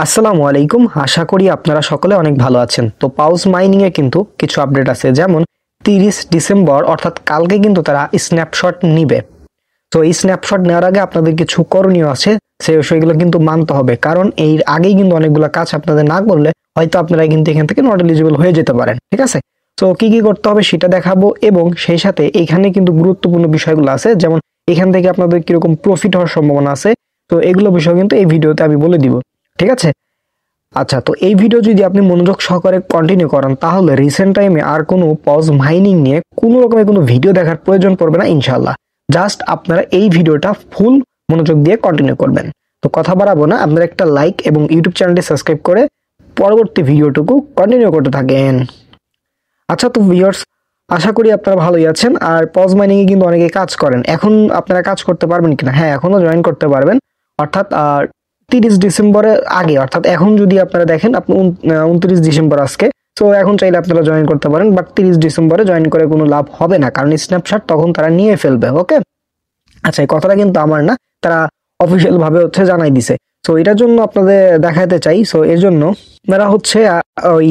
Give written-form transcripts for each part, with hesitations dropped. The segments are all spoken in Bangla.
আসসালামু আলাইকুম। আশা করি আপনারা সকলে অনেক ভালো আছেন। তো পাউস মাইনিং এ কিন্তু কিছু আপডেট আছে, যেমন 30 ডিসেম্বর অর্থাৎ কালকে কিন্তু তারা স্ন্যাপশট নিবে। তো এই স্ন্যাপশট নেওয়ার আগে আপনাদের কিছু করণীয় আছে, সেই বিষয়গুলো কিন্তু মানতে হবে, কারণ এর আগেই কিন্তু অনেকগুলো কাজ আপনাদের না করলে হয়তো আপনারা কিন্তু এখান থেকে নট এলিজিবল হয়ে যেতে পারেন। ঠিক আছে, তো কি কি করতে হবে সেটা দেখাবো, এবং সেই সাথে এখানে কিন্তু গুরুত্বপূর্ণ বিষয়গুলো আছে, যেমন এখান থেকে আপনাদের কিরকম প্রফিট হওয়ার সম্ভাবনা আছে। তো এগুলো বিষয় কিন্তু এই ভিডিওতে আমি বলে দিব। ঠিক আছে, আচ্ছা, তো এই ভিডিও যদি আপনি মনোযোগ সহকারে কন্টিনিউ করেন তাহলে রিসেন্ট টাইমে আর কোনো পজ মাইনিং নিয়ে কোনো রকমের কোনো ভিডিও দেখার প্রয়োজন পড়বে না ইনশাল্লাহ। জাস্ট আপনারা এই ভিডিওটা ফুল মনোযোগ দিয়ে কন্টিনিউ করবেন। তো কথা বাড়াবো না, আপনারা একটা লাইক এবং ইউটিউব চ্যানেলটি সাবস্ক্রাইব করে পরবর্তী ভিডিওটুকু কন্টিনিউ করতে থাকেন। আচ্ছা, তো ভিউয়ার্স, আশা করি আপনারা ভালোই আছেন। আর পজ মাইনিং এ কিন্তু অনেকে কাজ করেন, এখন আপনারা কাজ করতে পারবেন কিনা? হ্যাঁ, এখনো জয়েন করতে পারবেন, অর্থাৎ 30 ডিসেম্বরের আগে, অর্থাৎ এখন যদি আপনারা দেখেন আপনি 29 ডিসেম্বর আজকে, তো এখন চাইলে আপনারা জয়েন করতে পারেন, বাট 30 ডিসেম্বরে জয়েন করে কোনো লাভ হবে না, কারণ স্ন্যাপশট তখন তারা নিয়ে ফেলবে। ওকে, আচ্ছা, এই কথাটা কিন্তু আমার না, তারা অফিসিয়াল ভাবে জানাই দিছে। তো এটার জন্য আপনাদের দেখাতে চাই। সো এর জন্য আপনারা ওই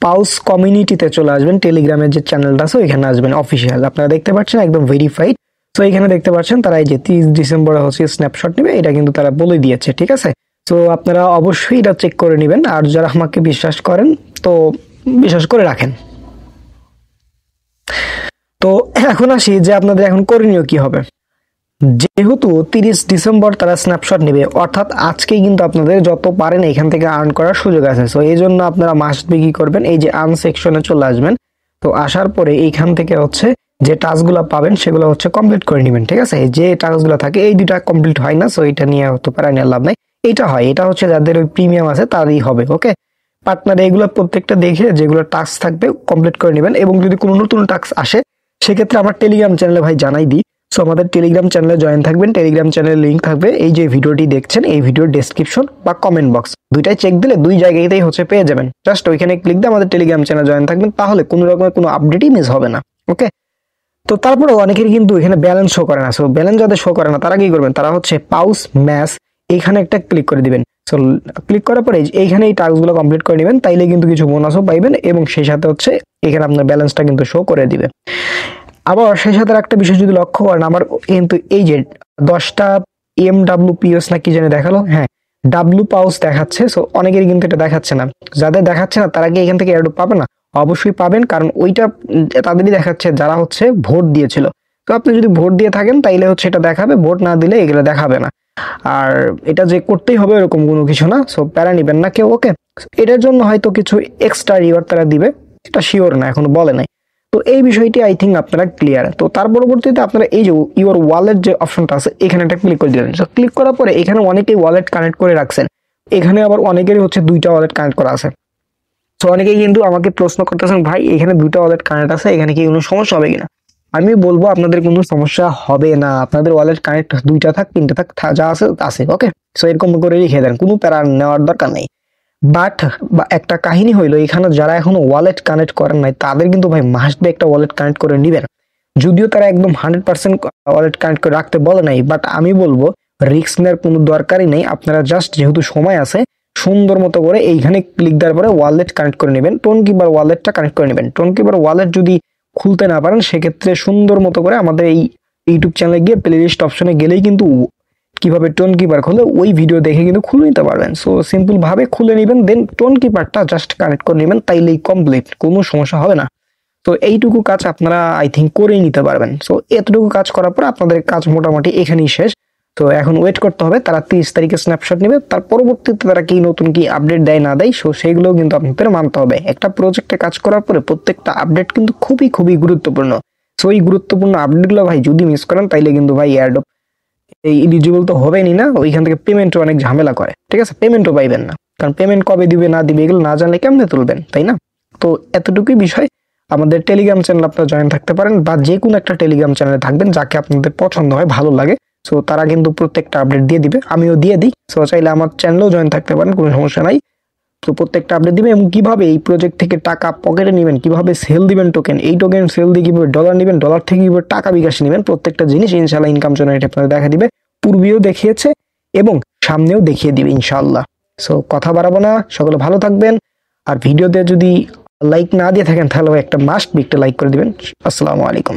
পাউস কমিউনিটিতে চলে আসবেন, টেলিগ্রামের যে চ্যানেলটা আছে ওইখানে আসবেন, অফিসিয়াল আপনারা দেখতে পাচ্ছেন একদম ভেরিফাইড। তো এখানে দেখতে পাচ্ছেন তারা এই যে 30 ডিসেম্বরে স্ন্যাপশট নেবে, এটা কিন্তু তারা বলে দিয়েছে। ঠিক আছে, তো আপনারা অবশ্যই এটা চেক করে নেবেন, আর যারা আমাকে বিশ্বাস করেন তো বিশ্বাস করে রাখেন। তো এখন আসি যে আপনাদের এখন করণীয় কি হবে। যেহেতু 30 ডিসেম্বর তারা স্ন্যাপশট নেবে, অর্থাৎ আজকেই কিন্তু আপনাদের যত পারেন এখান থেকে আর্ন করার সুযোগ আছে। সো এই জন্য আপনারা মাস্ট বি কি করবেন, এই যে আর্ন সেকশনে চলে আসবেন। তো আসার পরে এইখান থেকে যে টাস্কগুলো পাবেন সেগুলো কমপ্লিট করে নেবেন। ঠিক আছে, যে টাস্কগুলো থাকে এই দুটা কমপ্লিট হয় না, সো এটা নিয়ে হতে পারে নিয়ে লাভ নাই। এটা হয়, এটা যাদের ওই প্রিমিয়াম আছে তারই হবে। ওকে, পার্টনার এগুলো প্রত্যেকটা দেখে যেগুলো টাস্ক থাকবে কমপ্লিট করে নেবেন, এবং যদি কোনো নতুন টাস্ক আসে সেক্ষেত্রে আমার টেলিগ্রাম চ্যানেলে ভাই জানাই দিই। সো আমাদের টেলিগ্রাম চ্যানেলে জয়েন থাকবেন, টেলিগ্রাম চ্যানেলের লিঙ্ক থাকবে এই যে ভিডিওটি দেখছেন এই ভিডিওর ডেসক্রিপশন বা কমেন্ট বক্স, দুইটাই চেক দিলে দুই জায়গাতেই পেয়ে যাবেন। জাস্ট ওইখানে ক্লিক দিয়ে আমাদের টেলিগ্রাম চ্যানেলে জয়েন থাকবেন, তাহলে কোনো রকমের কোনো আপডেটই মিস হবে না। ওকে, তো তারপরে অনেকের কিন্তু এখানে ব্যালেন্স শো করে না। সো ব্যালেন্স যাদের শো করে না তারা কি করবেন, তারা পাউস ম্যাচ এইখানে একটা ক্লিক করে দিবেন। সো ক্লিক করার পরে এইখানে এই টাস্কগুলো কমপ্লিট করে নেবেন, তাইলে কিন্তু কিছু বোনাসও পাইবেন, এবং সেই সাথে এখানে আপনার ব্যালেন্সটা কিন্তু শো করে দিবে। আবার সেই সাথে একটা বিষয় যদি লক্ষ্য করেন, আমার কিন্তু এই যে 10টা MWPS না কি জানি দেখালো, হ্যাঁ ডাব্লু পাউস দেখাচ্ছে। সো অনেকেরই কিন্তু এটা দেখাচ্ছে না, যাদের দেখাচ্ছে না তারা কি এখান থেকে এয়ারড্রপ পাবে না? অবশ্যই পাবেন, কারণ ওইটা তাদেরই দেখাচ্ছে যারা ভোট দিয়েছিল। তো আপনি যদি ভোট দিয়ে থাকেন তাইলে এটা দেখাবে, ভোট না দিলে এগুলো দেখাবে না। আর এটা যে করতেই হবে এরকম কোনো কিছু না, সো প্যারা নিবেন না কেউ। ওকে, এটার জন্য হয়তো কিছু এক্সট্রা রিওয়ার্ড তারা দিবে, এটা শিওর না, এখনো বলে নাই। তো এই বিষয়টি আই থিঙ্ক আপনারা ক্লিয়ার। তো তার পরবর্তীতে আপনারা এই যে ইউর ওয়ালেট যে অপশনটা আছে এখানে একটা ক্লিক করে দিলেন। ক্লিক করার পরে এখানে অনেকেই ওয়ালেট কানেক্ট করে রাখছেন, এখানে আবার অনেকেরই দুইটা ওয়ালেট কানেক্ট করা আছে। তো অনেকেই কিন্তু আমাকে প্রশ্ন করতেছেন, ভাই এখানে দুইটা ওয়ালেট কানেক্ট আছে, এখানে কি কোনো সমস্যা হবে কিনা? আমি বলবো আপনাদের কোনো সমস্যা হবে না, আপনাদের ওয়ালেট কানেক্ট দুইটা থাক তিনটা থাক, যা আছে আছে। ওকে, সো এরকম করে রেখে দেন, কোনো প্যারা নেওয়ার দরকার নেই। বাট একটা কাহিনী হইলো, এখানে যারা এখনো ওয়ালেট কানেক্ট করেন নাই তাদের কিন্তু ভাই মাস্ট বি একটা ওয়ালেট কানেক্ট করে নিবেন। যদিও তারা একদম 100% ওয়ালেট কানেক্ট করে রাখতে বলে নাই, বাট আমি বলবো রিস্ক নেওয়ার কোনো দরকারই নেই। আপনারা জাস্ট যেহেতু সময় আছে সুন্দর মতো করে এইখানে ক্লিক দেওয়ার পরে ওয়ালেট কানেক্ট করে নেবেন, টোন কিপার ওয়ালেটটা কানেক্ট করে নেবেন। টোন কিপার ওয়ালেট যদি খুলতে না পারেন সেক্ষেত্রে সুন্দর মতো করে আমাদের এই ইউটিউব চ্যানেলে গিয়ে প্লে লিস্ট অপশনে গেলেই কিন্তু কিভাবে টোন কিপার খুলে ওই ভিডিও দেখে কিন্তু খুলে নিতে পারবেন। সো সিম্পল ভাবে খুলে নেবেন, দেন টোন কিপারটা জাস্ট কানেক্ট করে নেবেন, তাইলেই কমপ্লিট, কোনো সমস্যা হবে না। তো এইটুকু কাজ আপনারা আই থিঙ্ক করেই নিতে পারবেন। সো এতটুকু কাজ করার পর আপনাদের কাজ মোটামুটি এখানেই শেষ। তো এখন ওয়েট করতে হবে, তারা 30 তারিখে স্ন্যাপশট নেবে, তার পরবর্তীতে তারা কি নতুন কি আপডেট দেয় না দেয়, সো সেইগুলোও কিন্তু আপনাদের মানতে হবে। একটা প্রজেক্টে কাজ করার পরে প্রত্যেকটা আপডেট কিন্তু খুবই খুবই গুরুত্বপূর্ণ। সো এই গুরুত্বপূর্ণ আপডেটগুলো ভাই যদি মিস করেন তাইলে কিন্তু ভাই এয়ারড্রপ এই এলিজিবল তো হবেই না, ওইখান থেকে পেমেন্টও অনেক ঝামেলা করে। ঠিক আছে, পেমেন্টও পাইবেন না, কারণ পেমেন্ট কবে দিবে না দিবে এগুলো না জানলে কেমনে তুলবেন, তাই না? তো এতটুকুই বিষয়। আমাদের টেলিগ্রাম চ্যানেল আপনারা জয়েন থাকতে পারেন, বা যে কোনো একটা টেলিগ্রাম চ্যানেলে থাকবেন যাকে আপনাদের পছন্দ হয়, ভালো লাগে। সো তারা কিন্তু প্রত্যেকটা আপডেট দিয়ে দিবে, আমিও দিয়ে দিই। সো চাইলে আমার চ্যানেলেও জয়েন থাকতে পারেন, কোনো সমস্যা নাই। তো প্রত্যেকটা আপডেট দিবে, এবং কিভাবে এই প্রজেক্ট থেকে টাকা পকেটে নেবেন, কিভাবে সেল দিবেন টোকেন, এই টোকেন সেল দিয়ে কিভাবে ডলার নেবেন, ডলার থেকে কিভাবে টাকা বিকাশ নেবেন, প্রত্যেকটা জিনিস ইনশাআল্লাহ ইনকাম জেনারেট আপনাদের দেখা দিবে। পূর্বেও দেখিয়েছে এবং সামনেও দেখিয়ে দিবে ইনশাআল্লাহ। সো কথা বাড়াবো না, সকলে ভালো থাকবেন। আর ভিডিওতে যদি লাইক না দিয়ে থাকেন তাহলে একটা মাস্ট বি একটা লাইক করে দিবেন। আসসালামু আলাইকুম।